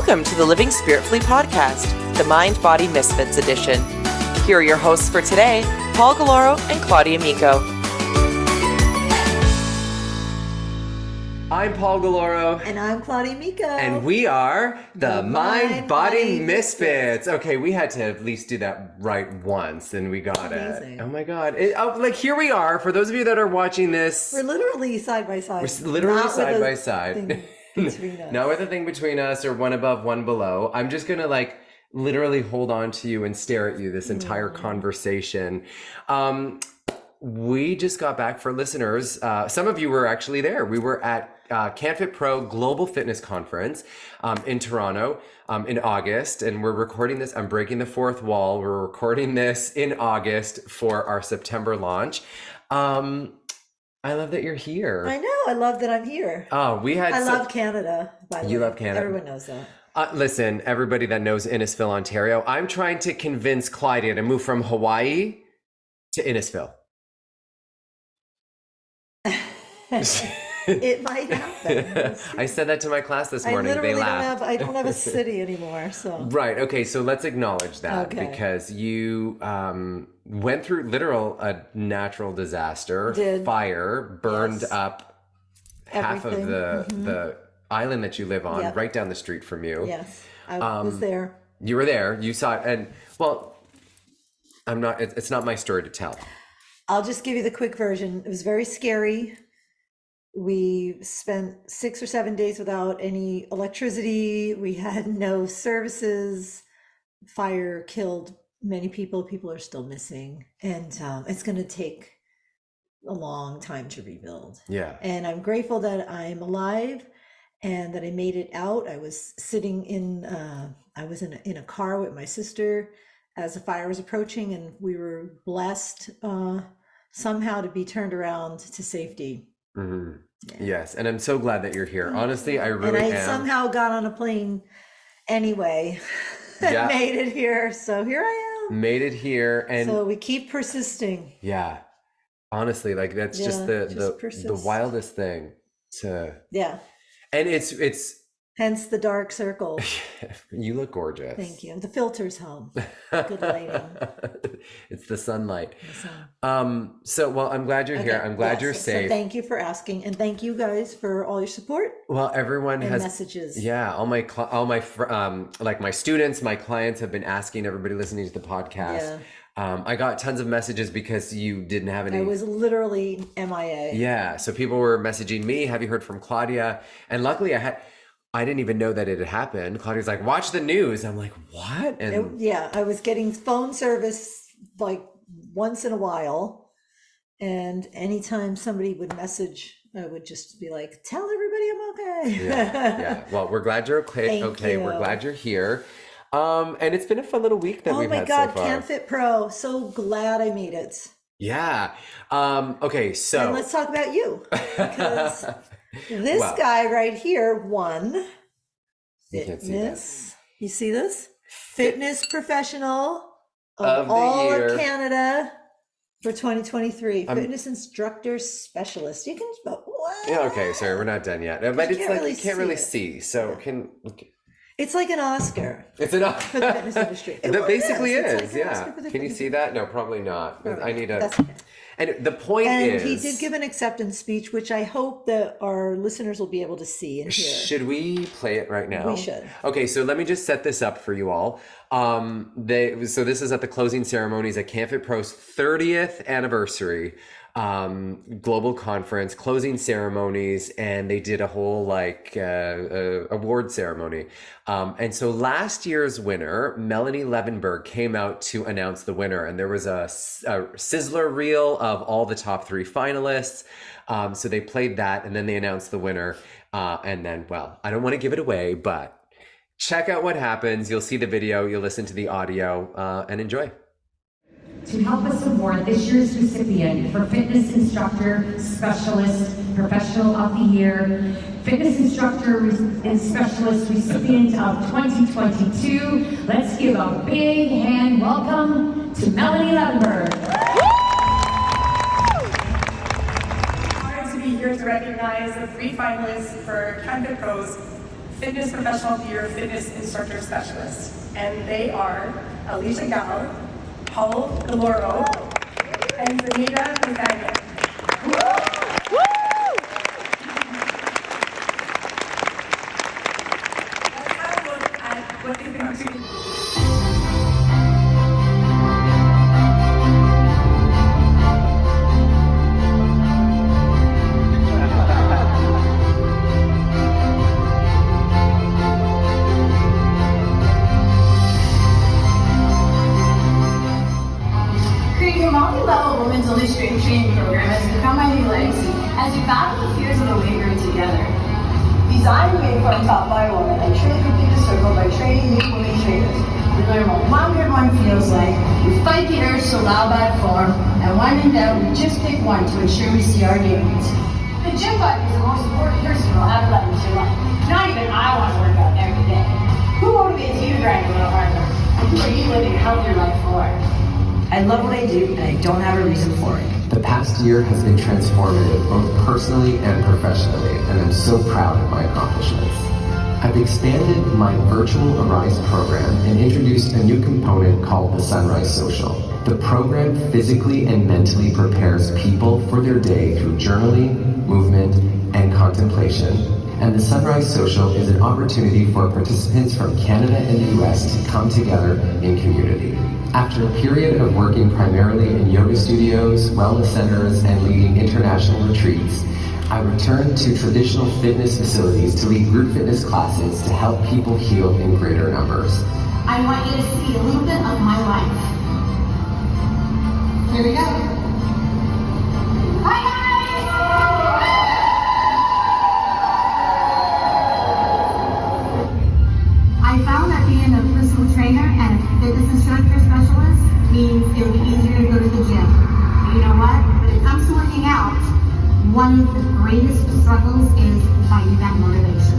Welcome to the Living Spiritfully podcast, the Mind Body Misfits edition. Here are your hosts for today, Paul Galloro and Claudia Micco. I'm Paul Galloro. And I'm Claudia Micco. And we are the Mind Body Misfits. Okay, we had to at least do that right once, and we got it. Oh my God. Here we are. For those of you that are watching this. We're literally side by side. We're literally side by side. Not with a thing between us or one above, one below. I'm just going to literally hold on to you and stare at you this entire conversation. We just got back for listeners. Some of you were actually there. We were at canfitpro Global Fitness Conference in Toronto in August, and we're recording this. I'm breaking the fourth wall. We're recording this in August for our September launch. I love that you're here. I know. I love that I'm here. Oh, I love Canada, by the way. You love Canada. Everyone knows that. Listen, everybody that knows Innisfil, Ontario, I'm trying to convince Claudia to move from Hawaii to Innisfil. It might happen. I said that to my class this morning. They laughed. I don't have a city anymore. So right. Okay. So let's acknowledge that because you went through a natural disaster. Fire burned up half of the island that you live on, right down the street from you. Yes, I was there. You were there. You saw it, and I'm not. It's not my story to tell. I'll just give you the quick version. It was very scary. We spent 6 or 7 days without any electricity. We had no services. Fire killed many people. People are still missing. And it's going to take a long time to rebuild. Yeah. And I'm grateful that I'm alive and that I made it out. I was sitting in a car with my sister as the fire was approaching, and we were blessed somehow to be turned around to safety. Mm-hmm. Yeah. Yes, and I'm so glad that you're here. Honestly, I really am. And I somehow got on a plane anyway and made it here. So here I am. Made it here, and so we keep persisting. Yeah, honestly, that's just the wildest thing to. Yeah, and it's. Hence the dark circle. You look gorgeous. Thank you. The filter's home. Good lighting. It's the sunlight. The sun. I'm glad you're here. I'm glad you're safe. So thank you for asking, and thank you guys for all your support. Well, everyone has messages. Yeah, all my my students, my clients have been asking everybody listening to the podcast. Yeah. I got tons of messages because you didn't have any. I was literally MIA. Yeah, so people were messaging me. Have you heard from Claudia? And luckily, I didn't even know that it had happened. Claudia's like, watch the news. I'm like, what? And I was getting phone service once in a while. And anytime somebody would message, I would just be like, tell everybody I'm okay. Yeah. Well, we're glad you're okay. We're glad you're here. And it's been a fun little week that we've had so far. Oh my God, canfitpro. So glad I made it. Yeah. Okay, so. And let's talk about you. Because this guy right here won fitness. You see this? Fitness professional of all of Canada for 2023. Fitness instructor specialist. You can. What? Yeah. Okay. Sorry, we're not done yet. But it's you can't really see. So It's like an Oscar. It's an Oscar for the fitness industry. That basically is. Yeah. Can you see that? No, probably not. Right. I need a. That's okay. And the point is... And he did give an acceptance speech, which I hope that our listeners will be able to see and hear. Should we play it right now? We should. Okay, so let me just set this up for you all. So this is at the closing ceremonies at canfitpro's 30th anniversary global conference, closing ceremonies, and they did a whole award ceremony. And so last year's winner, Melanie Levenberg, came out to announce the winner, and there was a sizzler reel of all the top 3 finalists. So they played that, and then they announced the winner. And then, I don't want to give it away, but check out what happens. You'll see the video, you'll listen to the audio, and enjoy. To help us award this year's recipient for Fitness Instructor Specialist Professional of the Year, Fitness Instructor and Specialist Recipient of 2022, let's give a big hand welcome to Melanie Levenberg. Honored to be here to recognize the 3 finalists for canfitpro's Fitness Professional of the Year Fitness Instructor Specialist. And they are Alicia, Paul Galloro, and Zanita Nathaniel. Let's have a look at what they've been up to. Creating a multi-level women's only strength training program has become my new legacy as we battle the fears of the weight room together. Designed and made from top by a woman, I truly complete the circle by training new women trainers. We learn what one good one feels like, we fight the urge to allow bad form, and when in doubt, we just pick one to ensure we see our gains. The gym buddy is the most important person you'll ever let into your life. Not even I want to work out every day. Who motivates you to grind a little harder? And who are you living a healthier life for? I love what I do, and I don't have a reason for it. The past year has been transformative, both personally and professionally, and I'm so proud of my accomplishments. I've expanded my virtual Arise program and introduced a new component called the Sunrise Social. The program physically and mentally prepares people for their day through journaling, movement, and contemplation. And the Sunrise Social is an opportunity for participants from Canada and the US to come together in community. After a period of working primarily in yoga studios, wellness centers, and leading international retreats, I returned to traditional fitness facilities to lead group fitness classes to help people heal in greater numbers. I want you to see a little bit of my life. Here we go. Hi guys! I found that being a personal trainer and a fitness instructor specialist means it'll be easier to go to the gym. And you know what? When it comes to working out, one of the greatest struggles is finding that motivation.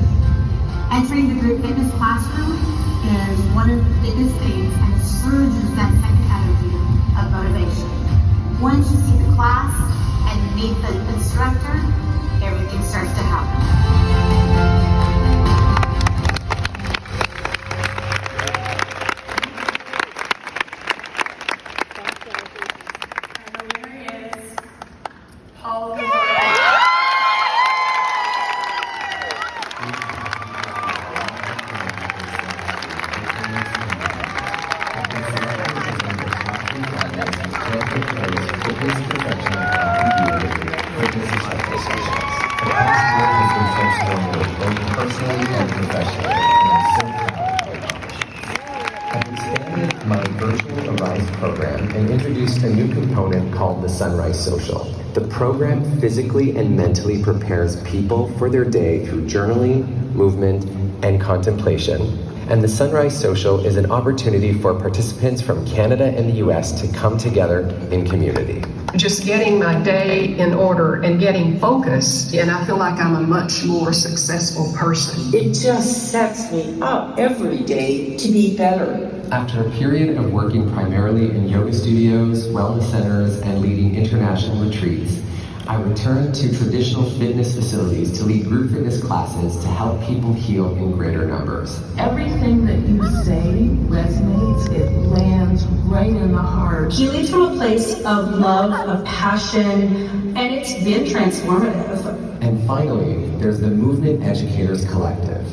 Entering the group fitness classroom is one of the biggest things, and it surges that second energy of motivation. Once you see the class and meet the instructor, everything starts to happen. A new component called the Sunrise Social. The program physically and mentally prepares people for their day through journaling, movement, and contemplation. And the Sunrise Social is an opportunity for participants from Canada and the US to come together in community. Just getting my day in order and getting focused, and I feel like I'm a much more successful person. It just sets me up every day to be better. After a period of working primarily in yoga studios, wellness centers, and leading international retreats, I returned to traditional fitness facilities to lead group fitness classes to help people heal in greater numbers. Everything that you say resonates, it lands right in the heart. He leads from a place of love, of passion, and it's been transformative. And finally, there's the Movement Educators Collective,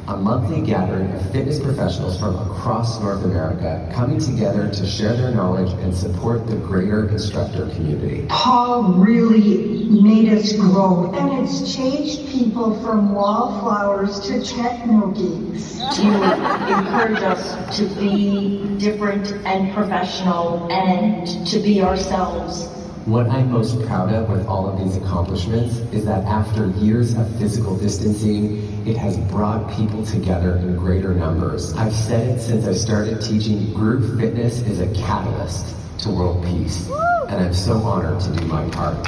a monthly gathering of fitness professionals from across North America coming together to share their knowledge and support the greater instructor community. Paul really made us grow, and it's changed people from wallflowers to techno geeks. You encourage us to be different and professional and to be ourselves. What I'm most proud of with all of these accomplishments is that after years of physical distancing, it has brought people together in greater numbers. I've said it since I started teaching, group fitness is a catalyst to world peace, and I'm so honored to do my part.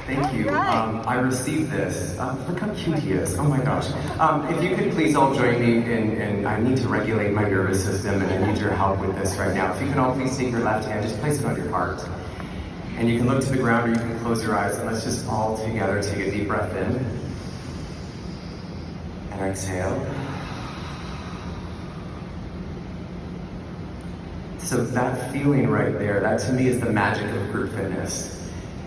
Thank you. I received this. Look how cute he is. Oh my gosh. If you could please all join me in I need to regulate my nervous system, and I need your help with this right now. If you can all please take your left hand, just place it on your heart. And you can look to the ground, or you can close your eyes, and let's just all together take a deep breath in. And exhale. So that feeling right there, that to me is the magic of group fitness.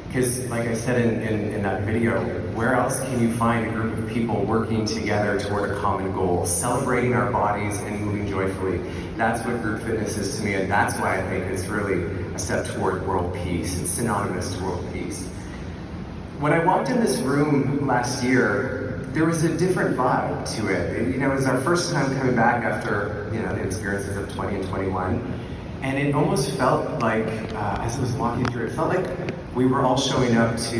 Because like I said in that video, where else can you find a group of people working together toward a common goal, celebrating our bodies and moving joyfully? That's what group fitness is to me, and that's why I think it's really a step toward world peace. It's synonymous to world peace. When I walked in this room last year, there was a different vibe to it. You know, it was our first time coming back after, you know, the experiences of 20 and 21. And it almost felt like, as I was walking through, it felt like we were all showing up to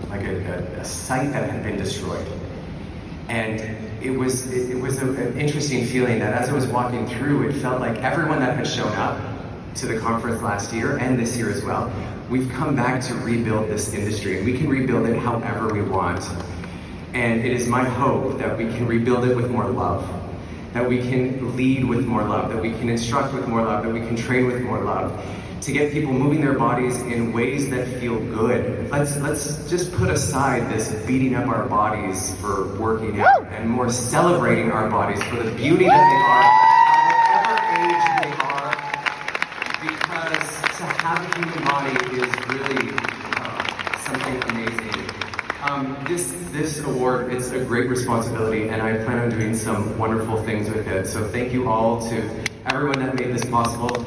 like a site that had been destroyed. And it was an interesting feeling that as I was walking through, it felt like everyone that had shown up to the conference last year and this year as well, we've come back to rebuild this industry, and we can rebuild it however we want. And it is my hope that we can rebuild it with more love, that we can lead with more love, that we can instruct with more love, that we can train with more love, to get people moving their bodies in ways that feel good. Let's just put aside this beating up our bodies for working out and more celebrating our bodies for the beauty that they are, at whatever age they are, because to have a human body is really something amazing. This award, it's a great responsibility, and I plan on doing some wonderful things with it. So thank you all to everyone that made this possible.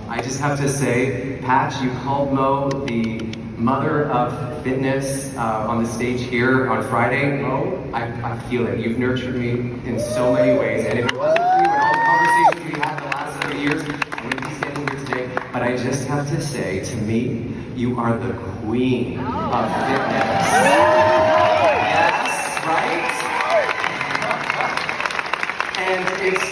I just have to say, Patch, you called Mo the mother of fitness on the stage here on Friday. Mo, I feel it. You've nurtured me in so many ways, and if it wasn't for you and all the conversations we had the last 30 years, I wouldn't be standing here today. But I just have to say, to me, you are the queen of fitness. Yes, right? And it's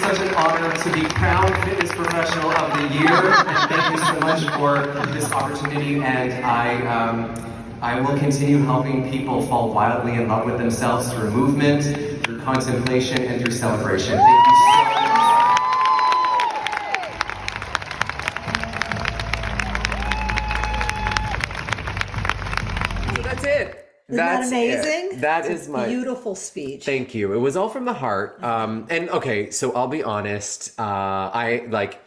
such an honor to be crowned Fitness Professional of the Year. And thank you so much for this opportunity. And I will continue helping people fall wildly in love with themselves through movement, through contemplation, and through celebration. Thank you so much. Isn't that amazing? It. That is my beautiful speech. Thank you. It was all from the heart. And okay, so I'll be honest. I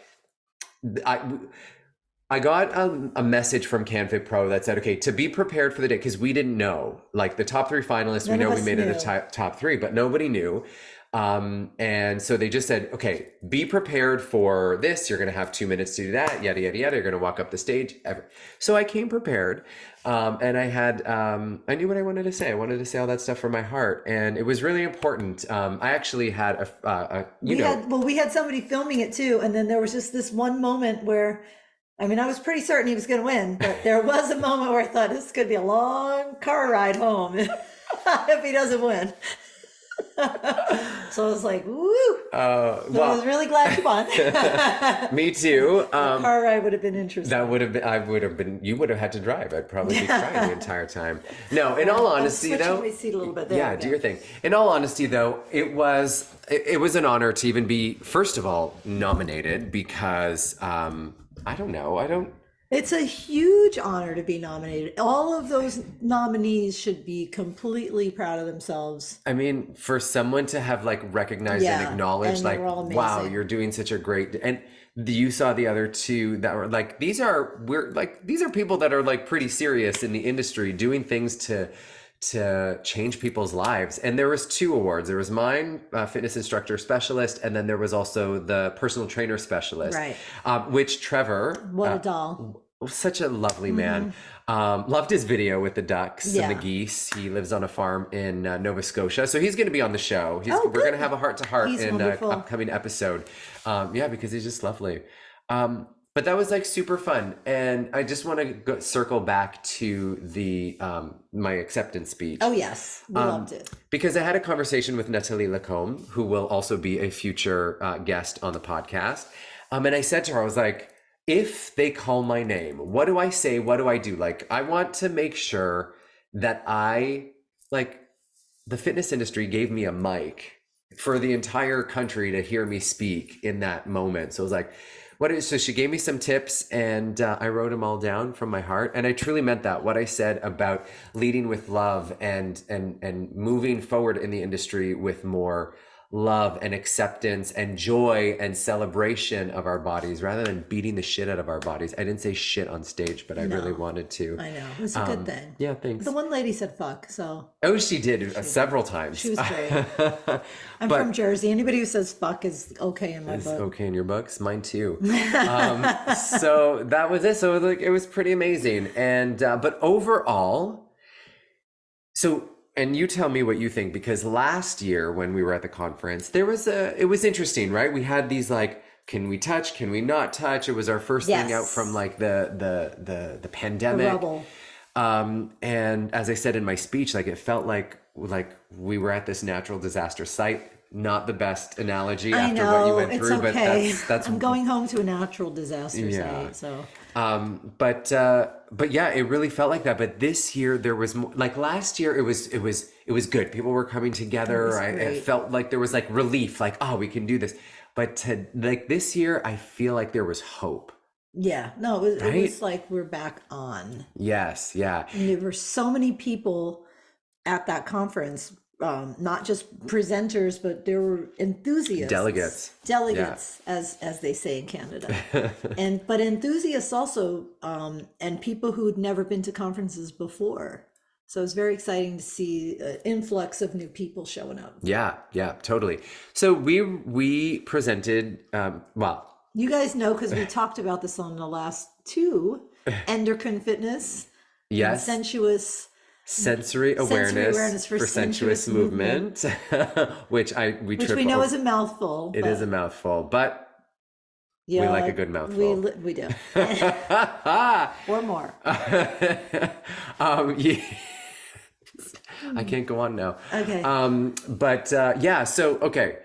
got a message from canfitpro that said, okay, to be prepared for the day, because we didn't know, like the top 3 finalists, we know we made it the top 3, but nobody knew. And so they just said, okay, be prepared for this. You're going to have 2 minutes to do that. Yada, yada, yada. You're going to walk up the stage. So I came prepared. And I had, I knew what I wanted to say. I wanted to say all that stuff from my heart. And it was really important. I actually had we had somebody filming it too. And then there was just this one moment where, I mean, I was pretty certain he was going to win, but there was a moment where I thought this could be a long car ride home if he doesn't win. So I was like, woo! I was really glad you won. Me too. The car ride would have been interesting. That would have been. You would have had to drive. I'd probably be crying the entire time. No, in all honesty, though. My seat a little bit there. Yeah, do your thing. In all honesty, though, it was an honor to even be, first of all, nominated because I don't know. It's a huge honor to be nominated. All of those nominees should be completely proud of themselves. I mean, for someone to have like recognized and acknowledged, like, wow, you're doing such a great, and you saw the other two that were like, these are people that are like pretty serious in the industry doing things to change people's lives. And there was 2 awards. There was mine, fitness instructor specialist, and then there was also the personal trainer specialist, right? Which Trevor, what a doll, such a lovely man. Loved his video with the ducks and the geese. He lives on a farm in Nova Scotia, so he's going to be on the show. We're going to have a heart-to-heart in an upcoming episode. Because he's just lovely. But that was like super fun. And I just want to circle back to the my acceptance speech. Oh, yes. We loved it. Because I had a conversation with Nathalie Lacombe, who will also be a future guest on the podcast. And I said to her, I was like, if they call my name, what do I say? What do I do? Like, I want to make sure that the fitness industry gave me a mic for the entire country to hear me speak in that moment. So it was like, so she gave me some tips, and I wrote them all down from my heart. And I truly meant that, what I said about leading with love and moving forward in the industry with more love and acceptance and joy and celebration of our bodies rather than beating the shit out of our bodies. I didn't say shit on stage, but I really wanted to. I know. It was a good thing. Yeah, thanks. The one lady said fuck, so. Oh, she did several times. She was great. I'm from Jersey. Anybody who says fuck is okay in my book. Is okay in your books? Mine too. So that was it. So it was pretty amazing. And, but overall, and you tell me what you think, because last year when we were at the conference, it was interesting, right? We had these can we touch? Can we not touch? It was our first thing out from the pandemic. The rubble. And as I said in my speech, it felt like we were at this natural disaster site. Not the best analogy after what you went through, okay. but that's I'm going home to a natural disaster site, so. But yeah, it really felt like that. But this year there was more, last year it was good. People were coming together. I felt like there was relief, we can do this. But this year, I feel like there was hope. Yeah, no, it was like we're back on. Yes, yeah. And there were so many people at that conference, not just presenters, but there were enthusiasts. Delegates, as they say in Canada. But enthusiasts also, and people who'd never been to conferences before. So it's very exciting to see an influx of new people showing up. Yeah, totally. So we presented, you guys know, because we talked about this on the last two, endocrine fitness, yes, sensory awareness for sensuous movement, which we know is a mouthful. It is a mouthful, but we like a good mouthful. We do. Or more. I can't go on now. Okay. So okay.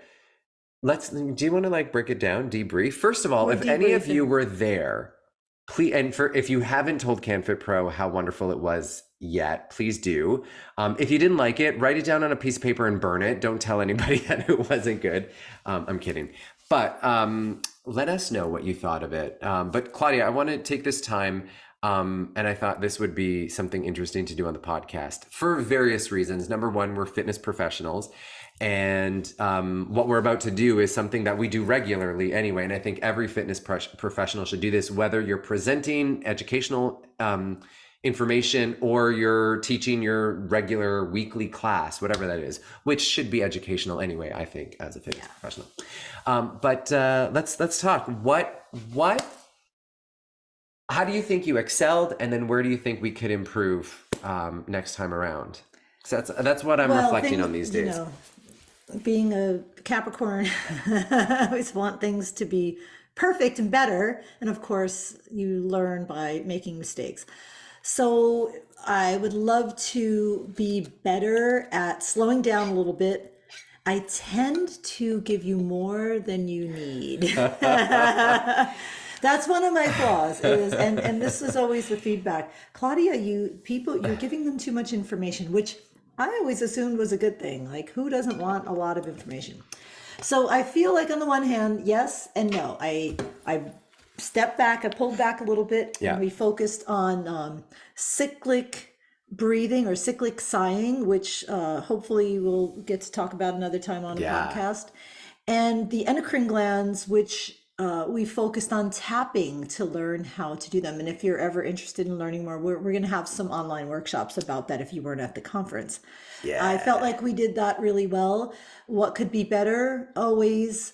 Do you want to break it down, debrief? First of all, if any of you were there, please, and if you haven't told CanFitPro how wonderful it was yet, please do. If you didn't like it, write it down on a piece of paper and burn it. Don't tell anybody that it wasn't good. I'm kidding. But let us know what you thought of it. But Claudia, I want to take this time, and I thought this would be something interesting to do on the podcast for various reasons. Number one, we're fitness professionals. And what we're about to do is something that we do regularly anyway. And I think every fitness professional should do this, whether you're presenting educational information or you're teaching your regular weekly class, whatever that is, which should be educational anyway, I think, as a fitness professional. But let's talk. How do you think you excelled? And then where do you think we could improve next time around? So that's what I'm reflecting on these days. Being a Capricorn, I always want things to be perfect and better. And of course, you learn by making mistakes. So I would love to be better at slowing down a little bit. I tend to give you more than you need. That's one of my flaws and this is always the feedback. Claudia, you're giving them too much information, which I always assumed was a good thing. Who doesn't want a lot of information? So I feel like on the one hand, yes and no. I stepped back, I pulled back a little bit, and we focused on cyclic breathing or cyclic sighing, which hopefully we'll get to talk about another time on the podcast. And the endocrine glands, which we focused on tapping to learn how to do them. And if you're ever interested in learning more, we're going to have some online workshops about that if you weren't at the conference. Yeah. I felt like we did that really well. What could be better? Always.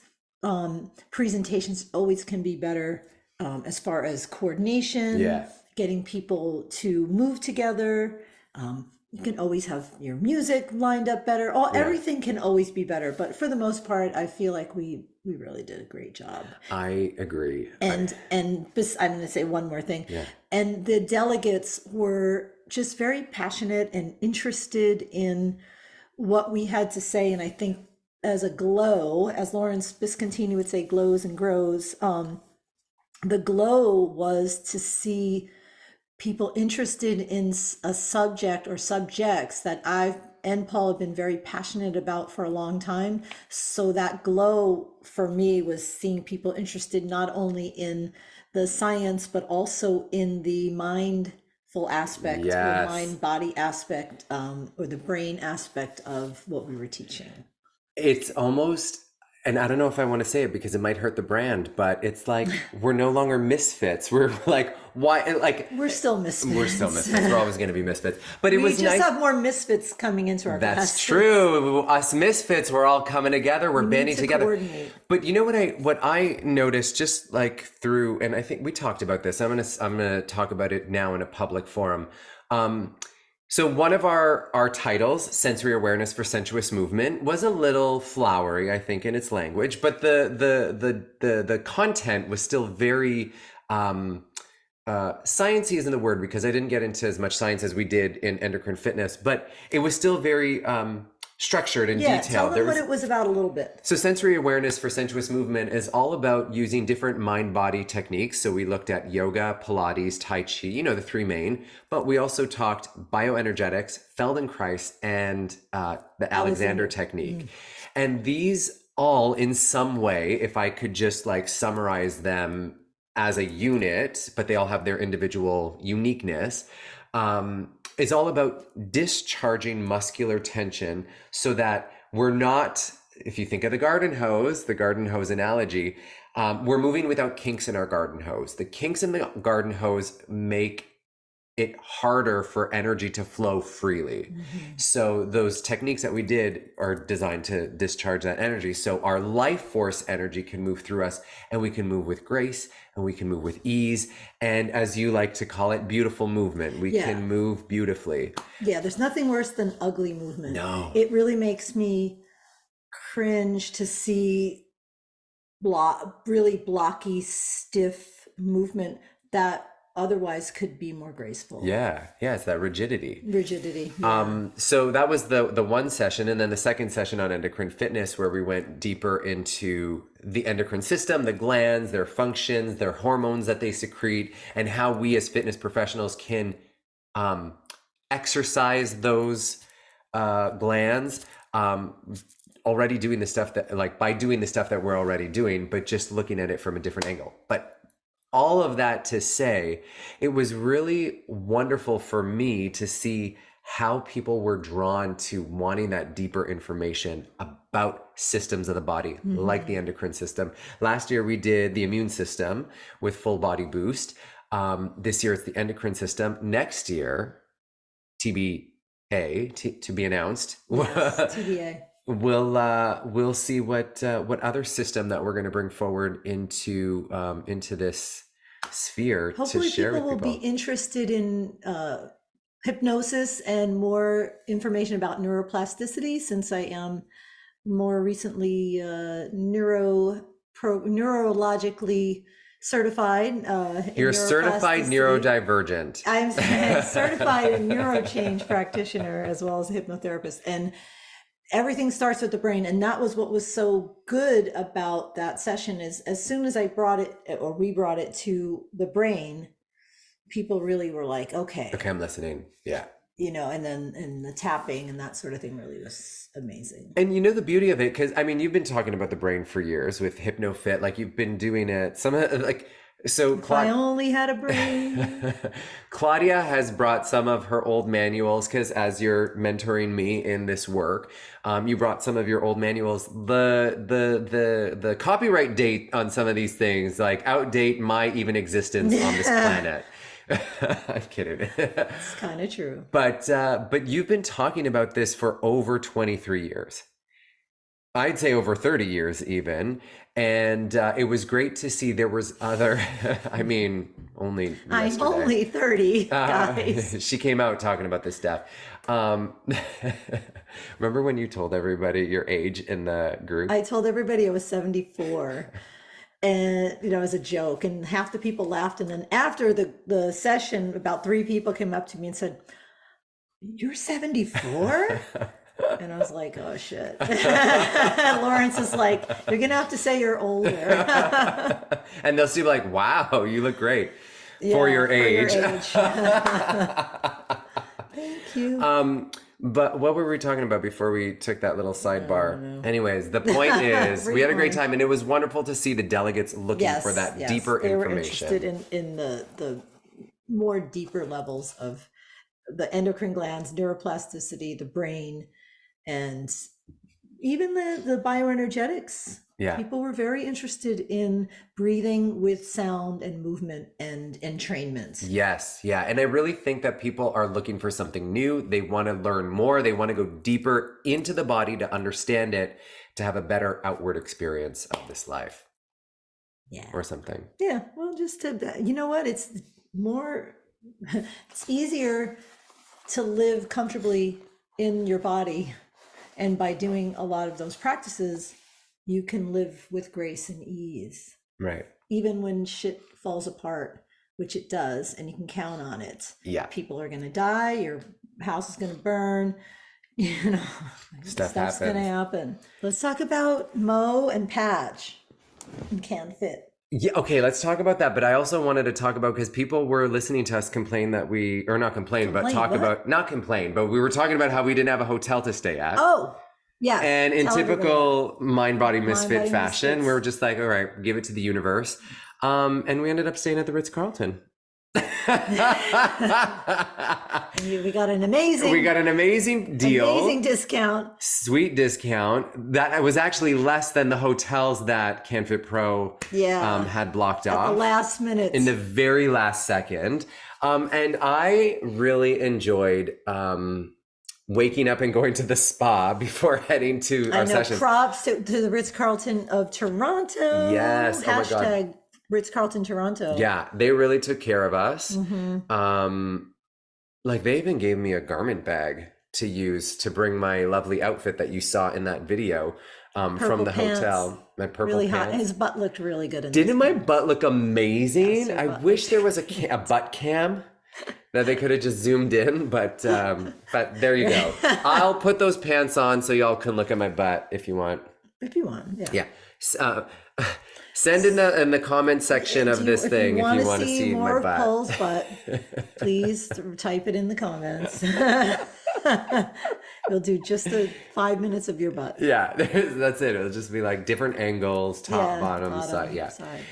Presentations always can be better as far as coordination, getting people to move together. You can always have your music lined up better. Everything can always be better. But for the most part, I feel like we really did a great job. I agree. And I'm going to say one more thing. Yeah. And the delegates were just very passionate and interested in what we had to say. And I think as a glow, as Lawrence Biscontini would say, glows and grows, the glow was to see people interested in a subject or subjects that I've and Paul have been very passionate about for a long time. So that glow for me was seeing people interested not only in the science, but also in the mindful aspect or mind body aspect, or the brain aspect of what we were teaching. It's almost, and I don't know if I want to say it because it might hurt the brand, but it's like we're no longer misfits. We're like, why? Like we're still misfits. We're still misfits. We're always going to be misfits. But it was nice. We just have more misfits coming into our That's classes. true. Us misfits, we're all coming together. We're banding together. Coordinate. But you know what I noticed just like through, and I think we talked about this. I'm gonna talk about it now in a public forum. So one of our titles, Sensory Awareness for Sensuous Movement, was a little flowery, I think, in its language, but the content was still very sciencey isn't the word because I didn't get into as much science as we did in endocrine fitness, but it was still very structured and detailed. Tell them what it was about a little bit. So sensory awareness for sensuous movement is all about using different mind-body techniques. So we looked at yoga, Pilates, Tai Chi, the three main, but we also talked bioenergetics, Feldenkrais, and the Alexander technique. And these all in some way, if I could just like summarize them as a unit, but they all have their individual uniqueness, is all about discharging muscular tension so that we're not, if you think of the garden hose analogy, we're moving without kinks in our garden hose. The kinks in the garden hose make it harder for energy to flow freely. So those techniques that we did are designed to discharge that energy. So our life force energy can move through us and we can move with grace and we can move with ease. And as you like to call it, beautiful movement. We can move beautifully. Yeah, there's nothing worse than ugly movement. No. It really makes me cringe to see really blocky, stiff movement that otherwise could be more graceful. Yeah, it's that rigidity. Yeah. So that was the one session, and then the second session on endocrine fitness, where we went deeper into the endocrine system, the glands, their functions, their hormones that they secrete, and how we as fitness professionals can exercise those glands. Already doing the stuff by doing the stuff that we're already doing, but just looking at it from a different angle. But all of that to say, it was really wonderful for me to see how people were drawn to wanting that deeper information about systems of the body, like the endocrine system. Last year, we did the immune system with full body boost. This year, it's the endocrine system. Next year, TBA, to be announced. Yes, TBA. We'll see what other system that we're going to bring forward into this sphere. Hopefully to share people with people. Will be interested in hypnosis and more information about neuroplasticity, since I am more recently neurologically certified. You're a certified neurodivergent. I'm a certified neurochange practitioner as well as a hypnotherapist, and everything starts with the brain. And that was what was so good about that session, is as soon as I brought it, or we brought it to the brain, people really were like, okay, I'm listening. Yeah. And the tapping and that sort of thing really was amazing. And the beauty of it, because you've been talking about the brain for years with HypnoFit, like you've been doing it. If I only had a brain. Claudia has brought some of her old manuals, because as you're mentoring me in this work, you brought some of your old manuals. The copyright date on some of these things like outdate my even existence on this planet. I'm kidding. It's kind of true. But you've been talking about this for over 23 years. I'd say over 30 years even. And it was great to see there was other, only yesterday. I'm only 30, guys. She came out talking about this stuff. Remember when you told everybody your age in the group? I told everybody I was 74. And, as a joke, and half the people laughed. And then after the session, about 3 people came up to me and said, "You're 74?" And I was like, oh shit. Lawrence is like, "You're going to have to say you're older." And they'll see like, wow, you look great. for your age. Thank you. But what were we talking about before we took that little sidebar? Anyways, the point is we had a great time, and it was wonderful to see the delegates looking for that deeper they information. Were interested in the more deeper levels of the endocrine glands, neuroplasticity, the brain, and even the bioenergetics. Yeah. People were very interested in breathing with sound and movement and entrainment. Yes. Yeah. And I really think that people are looking for something new. They want to learn more. They want to go deeper into the body to understand it, to have a better outward experience of this life. Yeah. Or something. Yeah. Well, just to, you know what? It's easier to live comfortably in your body. And by doing a lot of those practices, you can live with grace and ease. Right. Even when shit falls apart, which it does, and you can count on it. Yeah. People are going to die. Your house is going to burn. You know, stuff's going to happen. Let's talk about Mo and Patch and CanFit. Yeah, okay, let's talk about that. But I also wanted to talk about, because people were listening to us complain that we, or not complain, but talk about, not complain, but we were talking about how we didn't have a hotel to stay at. Oh, yeah. And in typical Mind Body Misfit fashion, we were just like, all right, give it to the universe. And we ended up staying at the Ritz-Carlton. We got an amazing deal. Amazing discount. Sweet discount. That was actually less than the hotels that canfitpro had blocked off. At the last minute. In the very last second. And I really enjoyed waking up and going to the spa before heading to our session. Props to the Ritz-Carlton of Toronto. Yes. Oh my God. Ritz-Carlton Toronto. Yeah, they really took care of us. Mm-hmm. Like they even gave me a garment bag to use to bring my lovely outfit that you saw in that video from the hotel. My purple really pants. hot. His butt looked really good. Didn't my butt look amazing? I wish there was a butt cam that they could have just zoomed in, but there you go. I'll put those pants on so y'all can look at my butt if you want. If you want, yeah. Yeah. Send in the comment section of this thing if you want to see more my butt. Paul's butt. Please type it in the comments. We'll do just the 5 minutes of your butt. Yeah, that's it. It'll just be like different angles, top, bottom, side. Yeah. Side.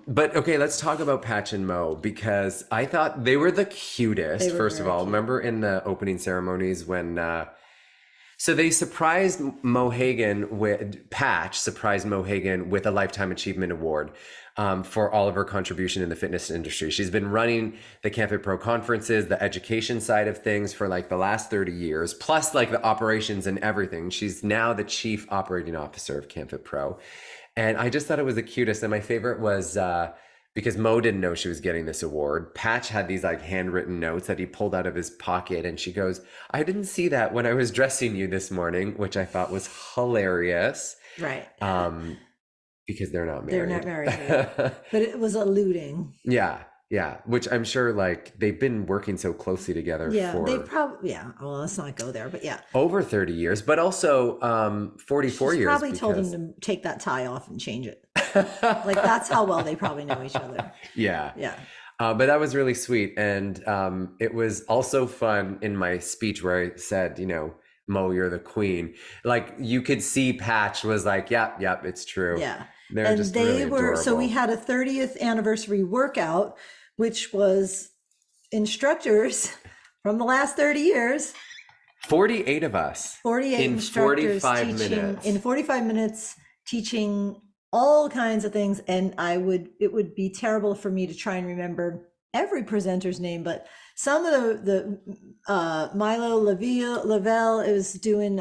But okay, let's talk about Patch and Mo, because I thought they were the cutest. First of all, remember in the opening ceremonies when so they surprised Patch surprised Mo Hagan with a Lifetime Achievement Award for all of her contribution in the fitness industry. She's been running the canfitpro conferences, the education side of things for like the last 30 years, plus like the operations and everything. She's now the chief operating officer of canfitpro. And I just thought it was the cutest. And my favorite was because Mo didn't know she was getting this award. Patch had these like handwritten notes that he pulled out of his pocket, and she goes, "I didn't see that when I was dressing you this morning," which I thought was hilarious. Right. Because they're not married. They're not married yet. But it was alluding. Yeah. Yeah. Which I'm sure like they've been working so closely together for they probably well, let's not go there, but yeah. Over 30 years, but also 44 years. Probably told him to take that tie off and change it. Like that's how well they probably know each other. Yeah. Yeah. But that was really sweet. And it was also fun in my speech where I said, you know, Mo, you're the queen. Like you could see Patch was like, yep, it's true. Yeah. They're just really adorable. So we had a 30th anniversary workout, which was instructors from the last 30 years. 48 of us. 48 in instructors 45 minutes. In 45 minutes teaching all kinds of things. And it would be terrible for me to try and remember every presenter's name, but some of the Milo Lavelle is doing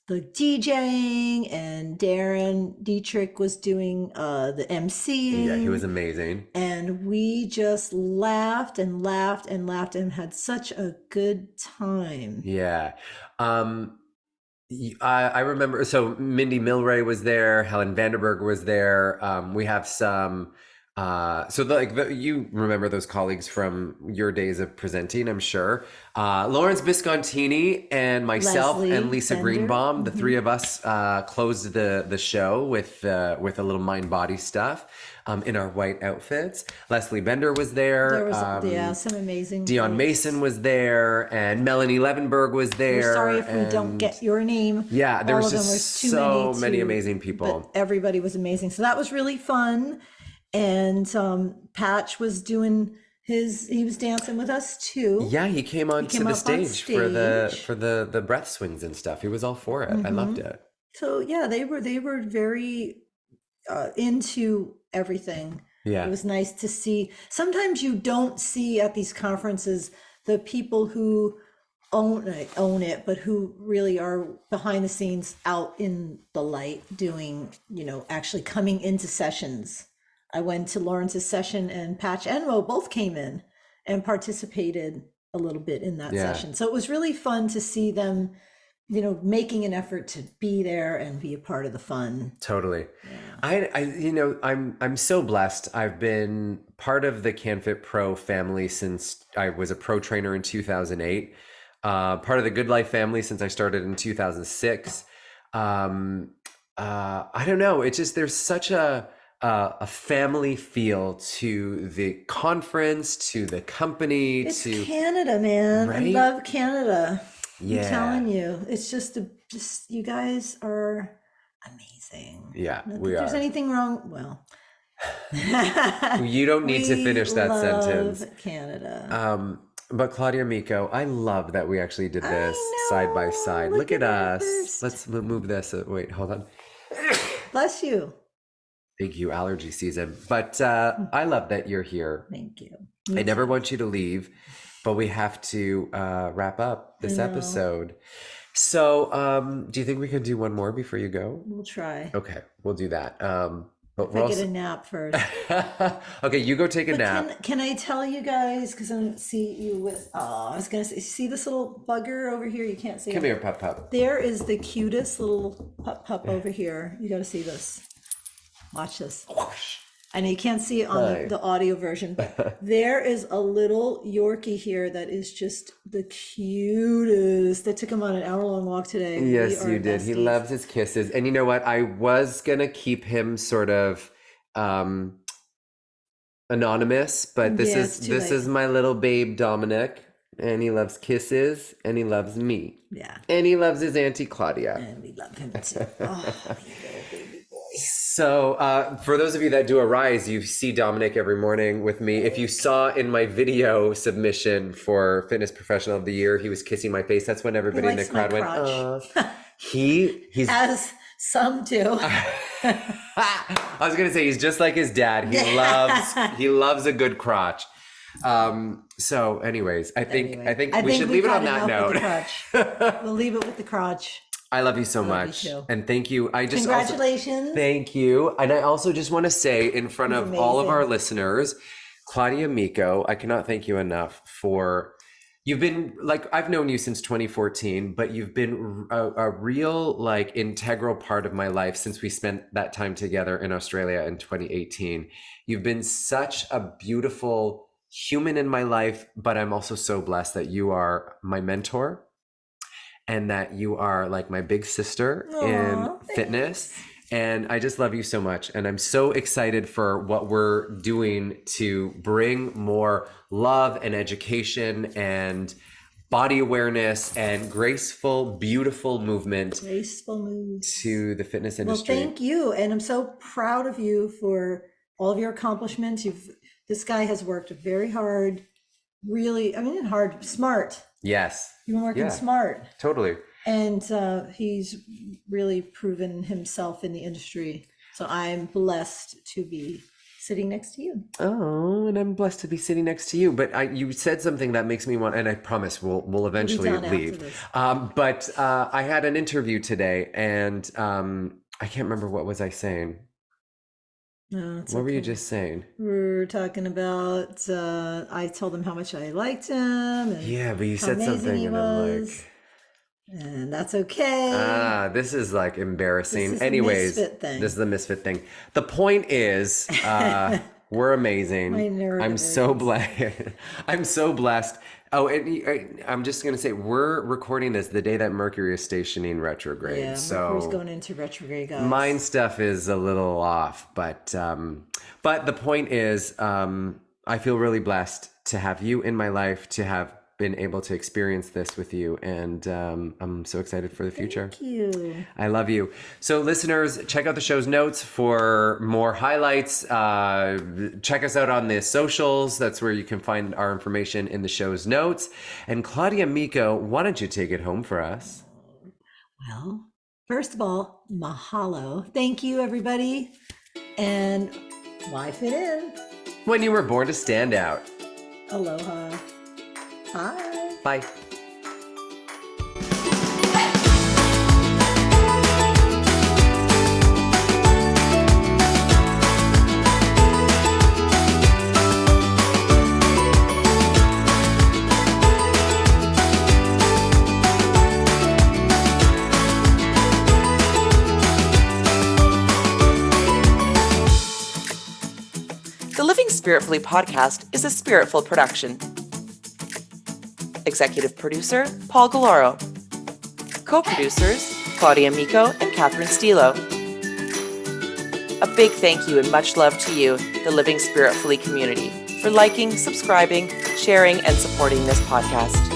the DJing, and Darren Dietrich was doing the MCing. Yeah, he was amazing. And we just laughed and laughed and laughed and had such a good time. Yeah. I remember, so Mindy Milray was there, Helen Vanderberg was there. We have some, you remember those colleagues from your days of presenting, I'm sure. Lawrence Viscontini and myself and Lisa Greenbaum, the three of us closed the show with a little mind body stuff. in our white outfits. Leslie Bender was there. There was some amazing Dion folks. Mason was there, and Melanie Levenberg was there. We're sorry if we don't get your name. Yeah, there was All of them just too so many many to- amazing people. But everybody was amazing. So that was really fun. And Patch was doing he was dancing with us too. Yeah, he came on to the up on stage for the breath swings and stuff. He was all for it. I loved it. So yeah, they were very into everything. Yeah. It was nice to see. Sometimes you don't see at these conferences the people who own it, but who really are behind the scenes out in the light doing, actually coming into sessions. I went to Lawrence's session and Patch and Mo both came in and participated a little bit in that session. So it was really fun to see them, making an effort to be there and be a part of the fun. Totally. Yeah. I'm so blessed. I've been part of the canfitpro family since I was a pro trainer in 2008. Part of the Good Life family since I started in 2006. I don't know. It's just, there's such a family feel to the conference, to the company, it's Canada, man. Right? I love Canada. Yeah. I'm telling you, it's just you guys are amazing. Yeah, Not we that are. There's anything wrong? Well, you don't need to finish that sentence. Love Canada. But Claudia Micco, I love that we actually did this side by side. Look at us. Let's move this. Wait, hold on. Bless you. Thank you, allergy season. But I love that you're here. Thank you. I never want you to leave, but we have to wrap up this episode. So do you think we can do one more before you go? We'll try. Okay, we'll do that. But I get a nap first. Okay, you go take a nap. Can I tell you guys, because I don't see you with, I was going to say, see this little bugger over here? You can't see Come him. here, pup. There is the cutest little pup over here. You got to see this. Watch this. I know you can't see it on the audio version, but there is a little Yorkie here that is just the cutest. I took him on an hour-long walk today. Yes, you did. He loves his kisses. And you know what? I was going to keep him sort of anonymous, but this is my little babe, Dominic. And he loves kisses, and he loves me. Yeah. And he loves his Auntie Claudia. And we love him too. Oh, you little baby boy. So for those of you that do Arise, you see Dominic every morning with me. If you saw in my video submission for Fitness Professional of the Year, he was kissing my face. That's when everybody in the crowd went, he's as some do. I was going to say, he's just like his dad. He loves a good crotch. So anyways, I think we should leave it on that note. We'll leave it with the crotch. I love you so much. And thank you. Congratulations. Thank you. And I also just want to say in front of all of our listeners, Claudia Micco, I cannot thank you enough for, you've been I've known you since 2014, but you've been a real integral part of my life since we spent that time together in Australia in 2018. You've been such a beautiful human in my life, but I'm also so blessed that you are my mentor and that you are my big sister in fitness. And I just love you so much. And I'm so excited for what we're doing to bring more love and education and body awareness and graceful, beautiful movement to the fitness industry. Well, thank you. And I'm so proud of you for all of your accomplishments. This guy has worked very hard, really, smart. Yes. You've been working smart. Totally. And he's really proven himself in the industry. So I'm blessed to be sitting next to you. Oh, and I'm blessed to be sitting next to you. But you said something that makes me want, and I promise we'll eventually leave. But I had an interview today, and I can't remember what was I saying. No, what were you just saying? We're talking about, I told him how much I liked him. And but you said something and I'm and that's okay. This is embarrassing. This is Anyways, the misfit thing. This is the misfit thing. The point is, We're amazing. My nerd I'm so nerds. blessed. I'm so blessed. Oh, and I'm just going to say, we're recording this the day that Mercury is stationing retrograde. Yeah, so Mercury's going into retrograde, guys. mine stuff is a little off, but the point is, I feel really blessed to have you in my life, to have been able to experience this with you, and I'm so excited for the future. Thank you. I love you. So listeners, check out the show's notes for more highlights. Check us out on the socials. That's where you can find our information in the show's notes. And Claudia Micco, why don't you take it home for us? Well, first of all, mahalo. Thank you, everybody. And why fit in? When you were born to stand out. Aloha. Bye. Bye. The Living Spiritfully podcast is a Spiritful production. Executive producer, Paul Galloro. Co-producers, Claudia Micco and Catherine Stilo. A big thank you and much love to you, the Living Spiritfully community, for liking, subscribing, sharing, and supporting this podcast.